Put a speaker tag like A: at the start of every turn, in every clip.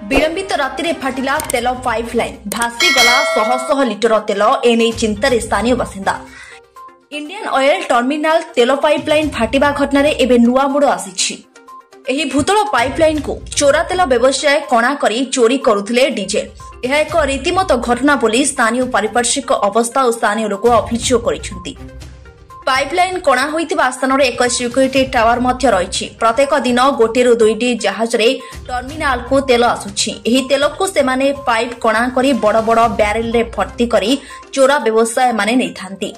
A: विलंबित राति फाटिला तेल पाइपलाइन भासीगला शह शह लिटर तेल एने चिंतार स्थानीय बासिंदा। इंडियन ऑयल टर्मिनाल तेल पाइपलाइन फाटिबा घटना एवं नुआ मोड़ आसी। भूतल पाइपलाइन को चोरा तेल व्यवसाय कणा करी चोरी करुथिले डीजेल। यह एक रीतिमत घटना बोली स्थानीय पारिपार्श्विक अवस्था और स्थानीय लोक अभियोग करिसेंती। पाइपलाइन कणा होइतिबा स्थान एक सिक्यूरिटी टावर मध्य रही। प्रत्येक दिन गोटे रु दुईटी जहाज रे टर्मिनाल को तेल आसुछि। एही तेल को सेमाने पाइप कणा करी बड़ बड़ ब्यारेल रे भर्ती करी चोरा व्यवसाय माने नैथांती।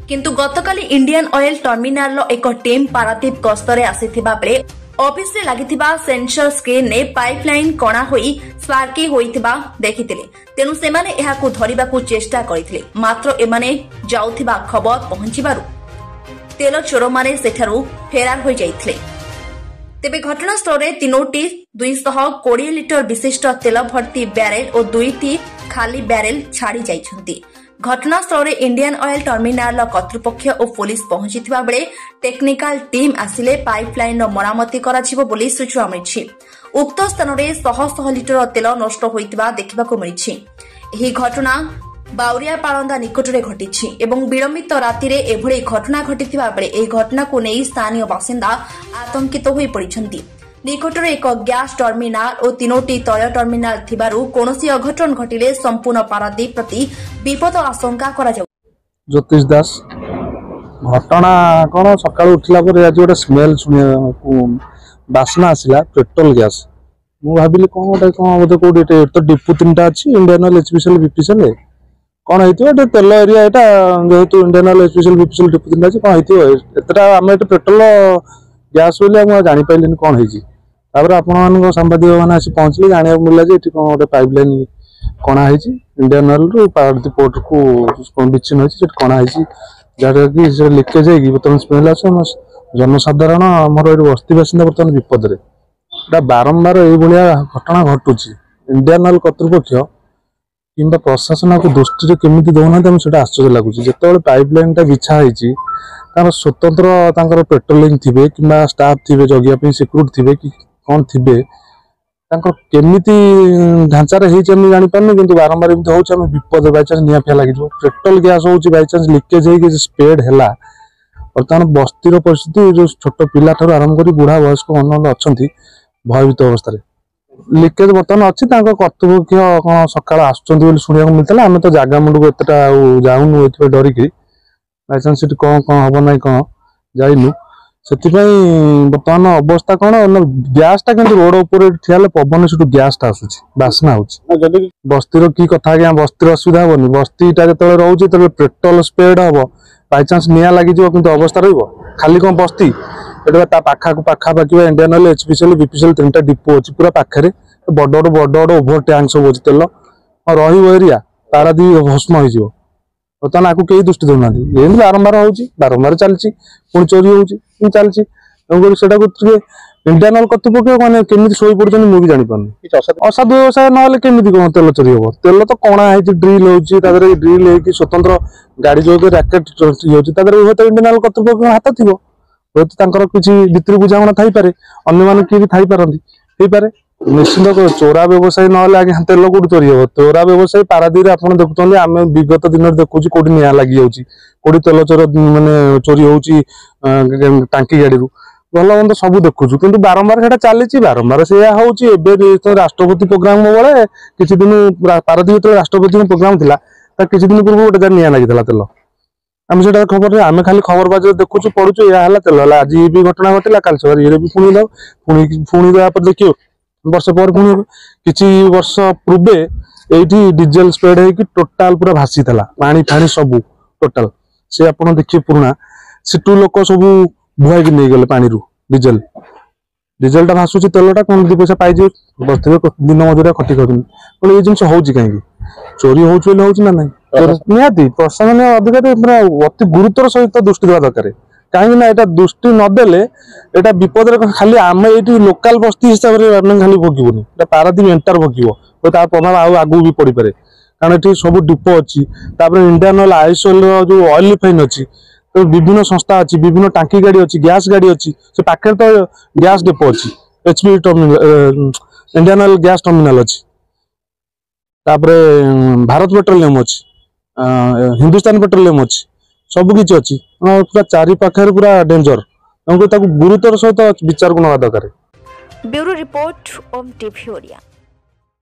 A: किंतु गतकाली इंडियन ऑयल टर्मिनाल एक टीम पारादीप गस्तरे आसीथिबा बेले ऑफिस रे लागिथिबा सेंसर स्क्रीन ने पाइपलाइन कणा होई स्पार्की होइथिबा देखिथिले। तेनु सेमाने एहाकु धरिबाकु चेष्टा करिथिले, मात्र एमाने जाउथिबा खबर पहुंचिबारु तेल चोर माने सेठारु फेरार होई जाइथिले। तेबे घटनास्थल रे 3टी 220 लिटर विशिष्ट तेल भर्ती ब्यारेल और 2टी खाली ब्यारेल छाड़ी जाइछंती। घटनास्थल रे इंडियन ऑयल टर्मिनाल कर्तृपक्ष और पुलिस पहुंचीथिबा बेले टेक्निकल टीम आसिले पाइपलाइन मरामती कराजिबो बोली सूचना मिलिछि। उक्त स्थान रे शह शह लिटर तेल नष्ट होइतिबा देखिबाकू मिलिछि। एही घटना बाउरिया पाळंदा निकटरे घटिछि एवं विलंबित राति रे एभଳି घटना घटिथिबा बेले एही घटना को नै स्थानीय बासिंदा आतंकित होई पड़िछंती। निकटरे एक गैस टर्मिनाल और 3टी तैल टर्मिनाल थिबारु कोनोसी अघटन घटिले संपूर्ण पारादीप प्रति विपद आशंका करा जाउ।
B: ज्योतिष दास घटना कोन सकाळ उठिला पर आज गोटे स्मेल सुनिया बासना आसिला पेट्रोल गैस। मु भाबिली कोन गोटे कोन बोधे कोडी तो डिपो 3टा अछि इंडियन ऑयल एचपीसीएल बीपीसीएल कोन हेतियो एटा तेल एरिया एटा जेहेतु Indian Oil HPCL BPCL depot 3टा अछि कोन हेतियो एतरा हम एटा पेट्रोल गैस बोली हम जानि पाइलिन कोन हेजी। तापर आपण संवादिक मैंने आसी पहुंचले जाना मिलला जे एठी कोन गोटे पाइपलाइन कणा हेजी इंडियन ऑयल रु पारादीप पोर्ट को विच्छिन्न होछि जे कणा हेजी जहाँ कि से लीकेज होगी बर्तमान स्मेल आस जनसाधारण आमर बस्ती बासिंदा बर्तमान विपद रे बारंबार ये घटना घटुची। इंडियन ऑयल कर्तृपक्ष कि प्रशासन को दृष्टि केमी दौना से आश्चर्य लगुच। जो पाइपलाइन टा बिछा होती स्वतंत्र पेट्रोलिंग थे कि स्टाफ थे जगिया सिक्यूरिटी थे कि कौन थे केमिति ढांचार जापारे कि बारंबार एमती हो विपद बैचान्स निआ फिया लगे पेट्रोल गैस हो बैचान्स लीकेज हो स्प्रेड है। बर्तमान बस्तीर परिस्थिति जो छोट पिला ठार आरंभ कर बुढ़ा वयस्क मन अच्छा भयभीत अवस्था लीकेज बर्तमान अच्छी कर्तृपक्ष कौन सका आसुँचा मिलता आम तो जगह मुंड को एतटा जाऊनु ये डरिक बैचान्स कौन कौन हम ना कौन जाइनु से बर्तमान अवस्था कौन गैस टा कि रोड उपर ठिया पवन से गैस टा आसूँ बासना हो बस्तीर की कथा आज्ञा बस्तीर असुविधा हेनी बस्तीटा जो रोचे तो पेट्रोल स्प्रेड हम बैचान्स निआ लगे कि अवस्था खाली कौन बस्ती एटा पाखापाखी इंडियन ऑयल एचपीसीएल बीपीसीएल 3टा डिपो अच्छी पूरा पाखे बड़ बड़ ओभर टैंक सब अच्छे तेल एरिया पारादीप भस्म हो बर्तमान आपको कई दृष्टि दौना एमती बारंबार बारंबार चलती पुणी चोरी हो चलती इंडियन ऑयल कर्तृपक्ष मैंने केमी शोई पड़े मुझे जापारे असाधु व्यवसाय ना केमी कौन तेल चोरी हम तेल तो कणा है ड्रिल हो ड्रिल हो स्वतंत्र गाड़ी जो रैकेट हूँ तो इंडियन ऑयल कर्तृपक्ष हाथ थी हूँ किसी भितर बुझाणा थी अन्य किए भी थी निश्चिंत चोरा व्यवसायी ना आज्ञा तेल कौट चोरी हम चोरा व्यवसायी पारादीप आप देखुं आम विगत दिन देखुँ कौटी निआ लगी जाऊँगी कौटी तेल चोर मानने चोरी हो टांकी गाड़ी भल मंद सब देखुँ कि बारंबार से चली बारंबार से राष्ट्रपति प्रोग्राम बेले किसी दिन पारादीप जो राष्ट्रपति प्रोग्राम था किसी दिन पूर्व गोटे निआ लगी तेल आम से खबर आम खाली खबर बाज देखुँ पढ़ुचु या तेल आज भी घटना घटला काल सवार ये भी पुणी पुणी देखिए वर्ष पर पुणी किसी वर्ष पूर्वे ये डीजेल स्प्रेड हो टोटाल पूरा भासी था पानी फाणी सब टोटाल से आप देखिए पुराना सेठू लोक सब बुआई नहीं गले पानी डीजेल डीजेलटा भासुची तेलटा कौन 2 पैसा पाई बस दिन मजूरिया खटी कर ये जिन हो कहीं चोरी होना ना निहाती प्रशासन अधिकारी अति गुरुतर सहित दृष्टि देवा दरकार कहीं यहाँ दृष्टि नदेले यहाँ विपद खाली आम ये लोकाल बस्ती हिसाब से खाली भोगबनी पारादीप एंटार भोग प्रभाव आगू भी पड़ पारे कारण ये सब डिपो अच्छी इंडियन ऑयल आईएसएल जो ऑयल रिफाइन अच्छी तो विभिन्न संस्था अच्छी विभिन्न टांकी गाड़ी अच्छी गैस गाड़ी अच्छी से पाखे तो गैस डिपो अच्छी HP Indian oil gas terminal अच्छी भारत पेट्रोलियम अच्छी हिंदुस्तान पेट्रोलियम अच्छी सबकि अच्छी पूरा चारि पाखे पूरा डेंजर तुमको गुरुतर सहित विचार को नवा दरकार।
A: ब्यूरो रिपोर्ट ओम टीवी ओडिया।